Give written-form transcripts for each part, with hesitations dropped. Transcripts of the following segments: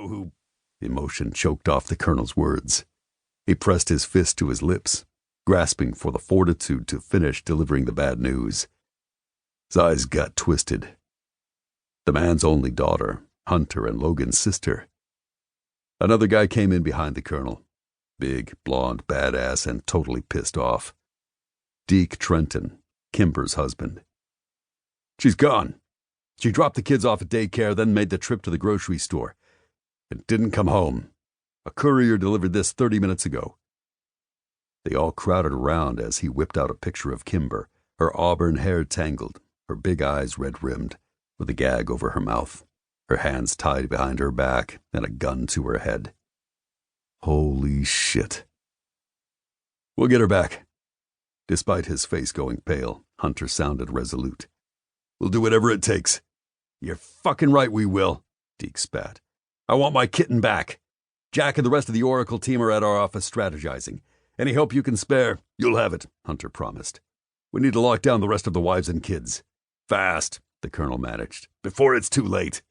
who—" Emotion choked off the colonel's words. He pressed his fist to his lips, grasping for the fortitude to finish delivering the bad news. Zai's gut twisted. The man's only daughter, Hunter and Logan's sister. Another guy came in behind the colonel. Big, blonde, badass, and totally pissed off. Deke Trenton, Kimber's husband. "She's gone. She dropped the kids off at daycare, then made the trip to the grocery store. And didn't come home. A courier delivered this 30 minutes ago." They all crowded around as he whipped out a picture of Kimber, her auburn hair tangled, her big eyes red-rimmed, with a gag over her mouth, her hands tied behind her back, and a gun to her head. Holy shit. "We'll get her back." Despite his face going pale, Hunter sounded resolute. "We'll do whatever it takes." "You're fucking right we will," Deke spat. "I want my kitten back. Jack and the rest of the Oracle team are at our office strategizing. Any help you can spare, you'll have it," Hunter promised. "We need to lock down the rest of the wives and kids. Fast," the colonel managed, "before it's too late."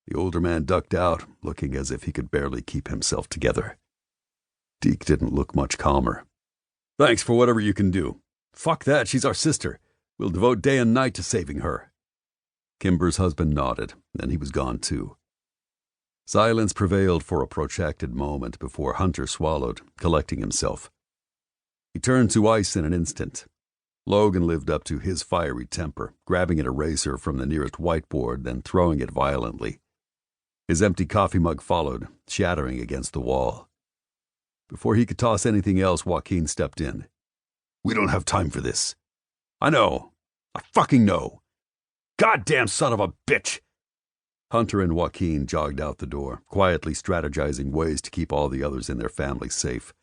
The older man ducked out, looking as if he could barely keep himself together. Deke didn't look much calmer. "Thanks for whatever you can do. Fuck that, she's our sister. We'll devote day and night to saving her." Kimber's husband nodded, then he was gone too. Silence prevailed for a protracted moment before Hunter swallowed, collecting himself. He turned to ice in an instant. Logan lived up to his fiery temper, grabbing an eraser from the nearest whiteboard, then throwing it violently. His empty coffee mug followed, shattering against the wall. Before he could toss anything else, Joaquin stepped in. "We don't have time for this." "I know. I fucking know. Goddamn son of a bitch!" Hunter and Joaquin jogged out the door, quietly strategizing ways to keep all the others in their family safe.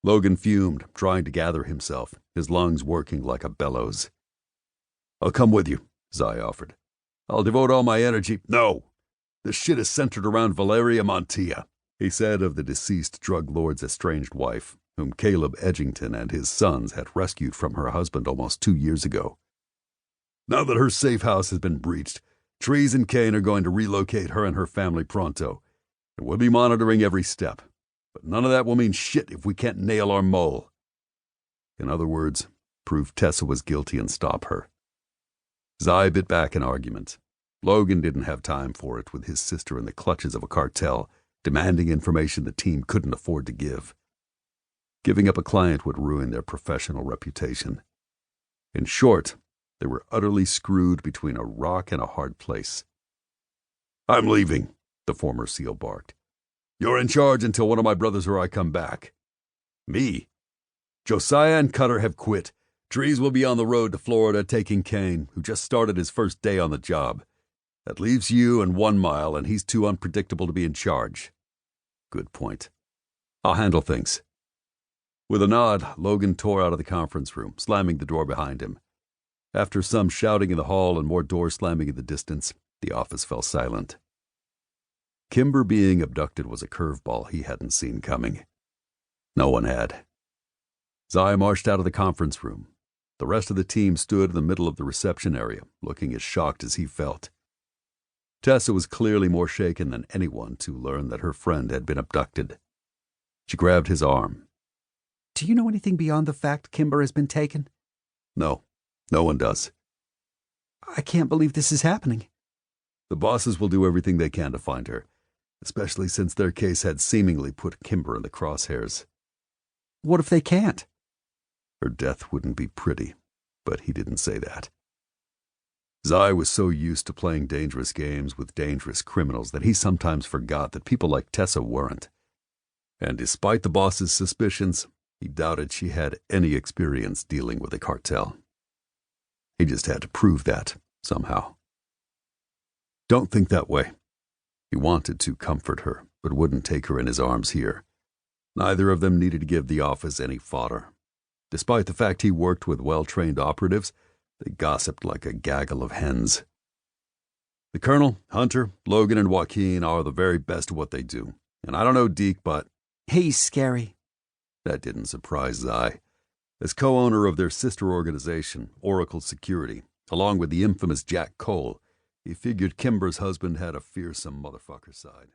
Logan fumed, trying to gather himself, his lungs working like a bellows. "I'll come with you," Zai offered. "I'll devote all my energy—" "No! This shit is centered around Valeria Montilla," he said of the deceased drug lord's estranged wife, whom Caleb Edgington and his sons had rescued from her husband almost 2 years ago. "Now that her safe house has been breached, Trees and Kane are going to relocate her and her family pronto, and we'll be monitoring every step. But none of that will mean shit if we can't nail our mole." In other words, prove Tessa was guilty and stop her. Zai bit back an argument. Logan didn't have time for it with his sister in the clutches of a cartel, demanding information the team couldn't afford to give. Giving up a client would ruin their professional reputation. In short, they were utterly screwed between a rock and a hard place. "I'm leaving," the former SEAL barked. "You're in charge until one of my brothers or I come back." "Me?" "Josiah and Cutter have quit. Trees will be on the road to Florida taking Kane, who just started his first day on the job. That leaves you and 1 Mile, and he's too unpredictable to be in charge." "Good point. I'll handle things." With a nod, Logan tore out of the conference room, slamming the door behind him. After some shouting in the hall and more doors slamming in the distance, the office fell silent. Kimber being abducted was a curveball he hadn't seen coming. No one had. Zai marched out of the conference room. The rest of the team stood in the middle of the reception area, looking as shocked as he felt. Tessa was clearly more shaken than anyone to learn that her friend had been abducted. She grabbed his arm. "Do you know anything beyond the fact Kimber has been taken?" "No, no one does." "I can't believe this is happening." "The bosses will do everything they can to find her, especially since their case had seemingly put Kimber in the crosshairs." "What if they can't?" "Her death wouldn't be pretty, but he didn't say that." Zai was so used to playing dangerous games with dangerous criminals that he sometimes forgot that people like Tessa weren't. And despite the boss's suspicions, he doubted she had any experience dealing with a cartel. He just had to prove that, somehow. "Don't think that way." He wanted to comfort her, but wouldn't take her in his arms here. Neither of them needed to give the office any fodder. Despite the fact he worked with well-trained operatives, they gossiped like a gaggle of hens. The Colonel, Hunter, Logan, and Joaquin are the very best at what they do. And I don't know Deke, but "He's scary." That didn't surprise Zai. As co-owner of their sister organization, Oracle Security, along with the infamous Jack Cole, he figured Kimber's husband had a fearsome motherfucker side.